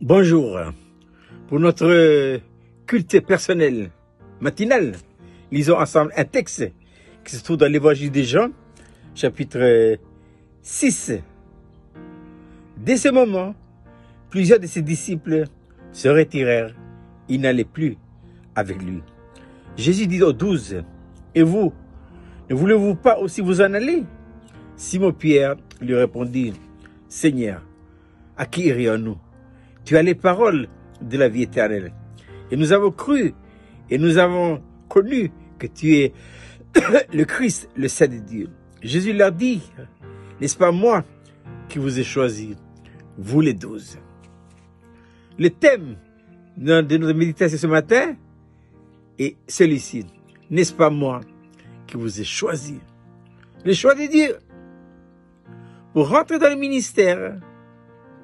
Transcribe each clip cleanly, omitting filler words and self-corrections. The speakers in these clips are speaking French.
Bonjour. Pour notre culte personnel matinal, lisons ensemble un texte qui se trouve dans l'évangile de Jean, chapitre 6. Dès ce moment, plusieurs de ses disciples se retirèrent. Ils n'allaient plus avec lui. Jésus dit aux 12, « Et vous, ne voulez-vous pas aussi vous en aller ?» Simon-Pierre lui répondit, « Seigneur, à qui irions-nous? Tu as les paroles de la vie éternelle. Et nous avons cru et nous avons connu que tu es le Christ, le Saint de Dieu. » Jésus leur dit, « N'est-ce pas moi qui vous ai choisi, vous les 12 ?» Le thème de notre méditation ce matin est celui-ci. « N'est-ce pas moi qui vous ai choisi ?» Le choix de Dieu. Pour rentrer dans le ministère,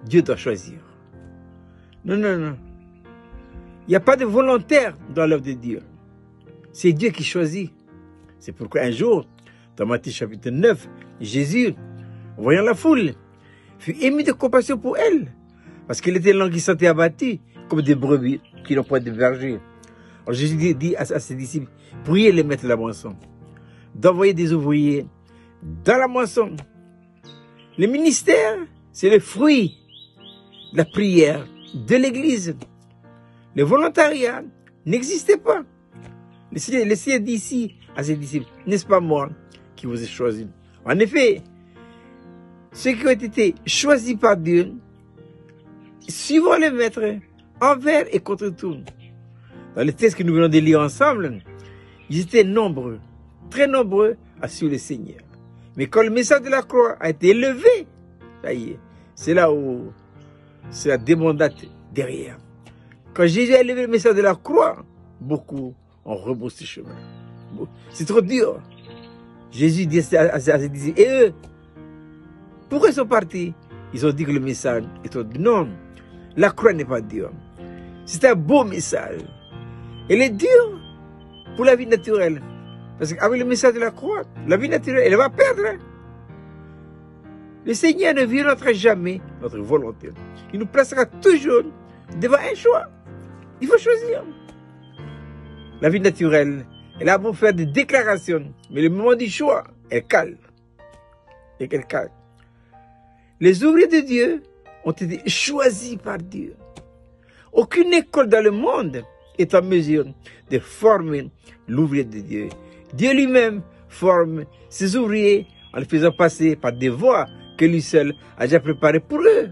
Dieu doit choisir. Non. Il n'y a pas de volontaire dans l'œuvre de Dieu. C'est Dieu qui choisit. C'est pourquoi un jour, dans Matthieu chapitre 9, Jésus, voyant la foule, fut ému de compassion pour elle, parce qu'elle était languissante et abattue, comme des brebis qui n'ont pas de berger. Alors Jésus dit à ses disciples, priez les maîtres de la moisson, d'envoyer des ouvriers dans la moisson. Le ministère, c'est le fruit de la prière de l'Église. Le volontariat n'existait pas. Le Seigneur dit ici à ses disciples, n'est-ce pas moi qui vous ai choisi? En effet, ceux qui ont été choisis par Dieu, suivant le Maître, envers et contre tout. Dans le texte que nous venons de lire ensemble, ils étaient nombreux, très nombreux à suivre le Seigneur. Mais quand le message de la croix a été élevé, ça y est, c'est là où c'est la débandade derrière. Quand Jésus a élevé le message de la croix, beaucoup ont rebroussé chemin. C'est trop dur. Jésus dit à ses disciples, et eux, pourquoi ils sont partis? Ils ont dit que le message est trop dur. Non, la croix n'est pas dure. C'est un beau message. Elle est dure pour la vie naturelle. Parce qu'avec le message de la croix, la vie naturelle, elle va perdre. Le Seigneur ne violentera jamais notre volonté. Il nous placera toujours devant un choix. Il faut choisir. La vie naturelle, elle a beau faire des déclarations, mais le moment du choix, elle cale. Et qu'elle cale. Les ouvriers de Dieu ont été choisis par Dieu. Aucune école dans le monde est en mesure de former l'ouvrier de Dieu. Dieu lui-même forme ses ouvriers en les faisant passer par des voies que lui seul a déjà préparées pour eux.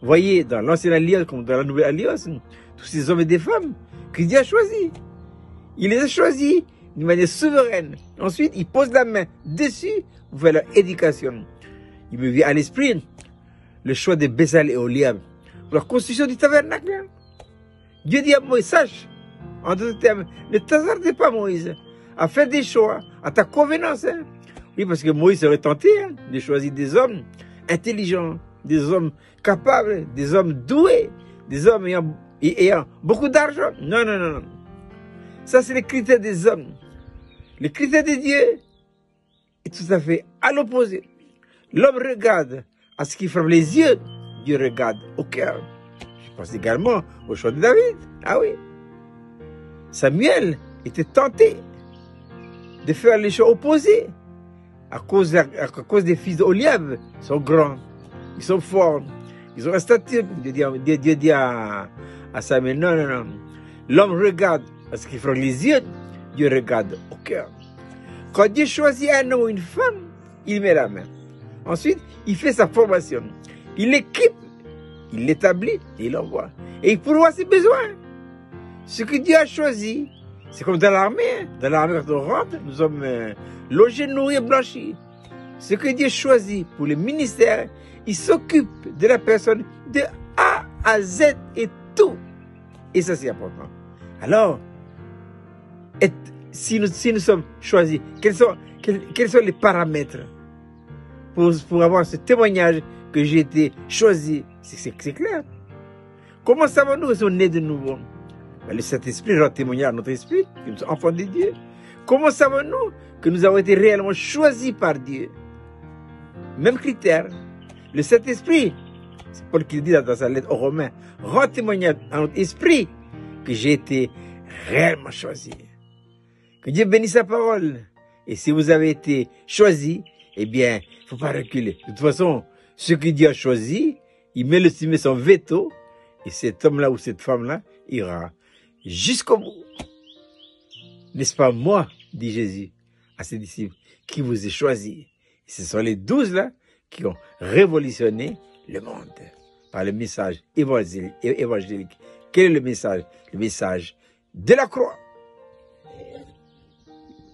Voyez, dans l'ancienne alliance comme dans la nouvelle alliance, tous ces hommes et des femmes que Dieu a choisis. Il les a choisis d'une manière souveraine. Ensuite, il pose la main dessus pour faire leur éducation. Il me vient à l'esprit le choix de Bézalel et Oholiab pour la construction du tabernacle. Dieu dit à Moïse, sache, en d'autres termes, ne t'hasarde pas Moïse à faire des choix à ta convenance. Oui, parce que Moïse aurait tenté de choisir des hommes intelligents, des hommes capables, des hommes doués, des hommes ayant beaucoup d'argent. Non. Ça, c'est les critères des hommes. Les critères de Dieu est tout à fait à l'opposé. L'homme regarde à ce qui frappe les yeux, Dieu regarde au cœur. Je pense également au choix de David. Ah oui. Samuel était tenté de faire les choix opposés à cause des fils d'Oliab. Ils sont grands, ils sont forts, ils ont la stature. Dieu dit à Samuel, non. L'homme regarde à ce qui frappe les yeux, Dieu regarde au cœur. Quand Dieu choisit un homme ou une femme, il met la main. Ensuite, il fait sa formation. Il l'équipe, il l'établit et il l'envoie. Et il pourvoit ses besoins. Ce que Dieu a choisi, c'est comme dans l'armée. Dans l'armée, quand on rentre, nous sommes logés, nourris, blanchis. Ce que Dieu choisit pour le ministère, il s'occupe de la personne de A à Z et tout. Et ça, c'est important. Alors, si nous sommes choisis, quels sont les paramètres pour avoir ce témoignage que j'ai été choisi? C'est clair. Comment savons-nous que nous sommes nés de nouveau? Le Saint-Esprit rend témoignage à notre esprit que nous sommes enfants de Dieu. Comment savons-nous que nous avons été réellement choisis par Dieu? Même critère. Le Saint-Esprit C'est Paul qui le dit dans sa lettre aux Romains. Rends témoignage à notre esprit que j'ai été réellement choisi. Que Dieu bénisse sa parole. Et si vous avez été choisi, eh bien, il ne faut pas reculer. De toute façon, ce que Dieu a choisi, il met son veto, et cet homme-là ou cette femme-là ira jusqu'au bout. N'est-ce pas moi, dit Jésus à ses disciples, qui vous ai choisi. Et ce sont les 12 là qui ont révolutionné le monde par le message évangélique. Quel est le message? Le message de la croix.